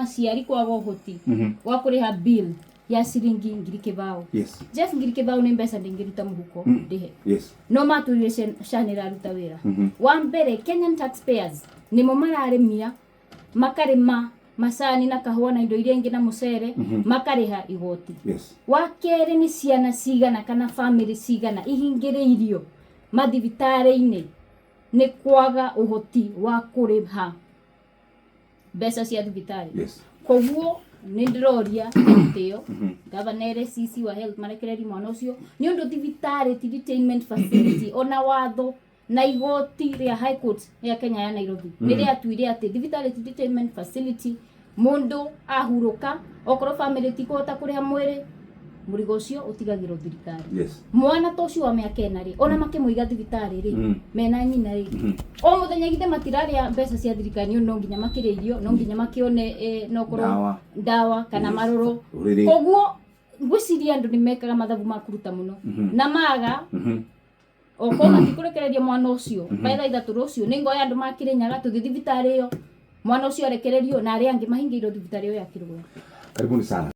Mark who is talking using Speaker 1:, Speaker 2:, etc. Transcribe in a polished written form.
Speaker 1: aciari kwaga ũhoti wa kũrĩha bill ya ciringi 1,000.
Speaker 2: Yes.
Speaker 1: Jeff 1,000 nĩ mbeca ndingĩruta mũhuko ndĩhe.
Speaker 2: Yes.
Speaker 1: No matũrire SHA nĩraruta wĩra. Wa mbere Kenyan taxpayers nĩmo mararĩmia makarĩma macani na kahũa na indo iria ingĩ na mũcere makarĩha igoti.
Speaker 2: Yes.
Speaker 1: Wa kerĩ nĩ ciana cigana kana family cigana ihingĩrĩirio mathibitarĩ-inĩ nĩ kwaga ũhoti wa kũrĩha mbeca cia thibitarĩ.
Speaker 2: Yes.
Speaker 1: Koguo nĩ ndĩroria gĩtĩo governor CC wa health marekererie mwana ũcio nĩ ũndũ thibitarĩ ti detainment facility ona watho na igoti rĩa High Court ya Kenya ya Nairobi nĩrĩa atuire atĩ thibitarĩ ti detainment facility. Mũndũ ahurũka okorwo family ti kũhota kũrĩha mwĩrĩ mũrigo ũcio ũtigagĩrwo thirikari.
Speaker 2: Yes.
Speaker 1: Mwana ta ũcio wa mĩaka 2 rĩ ona makĩmũiga thibitarĩ rĩ mena nyina rĩ o mũthenya githe matirarĩa mbeca cia thirikari no nginya makĩrĩa irio no nginya makĩone no korwo ndawa kana marũrũ. Koguo ngwĩciria andũ nĩmekaga mathabu ma kũruta mũno na maga okorwo matikũrekereria mwana ũcio baitha ithatũ rũciũ nĩ ngoya andũ makĩrĩnyaga tũthiĩ thibitarĩ ĩyo mwana ũcio arekererio na arĩa angĩ mahingĩirwo thibitarĩ ĩyo ya Kĩrũgũya.
Speaker 2: Karibuni sana.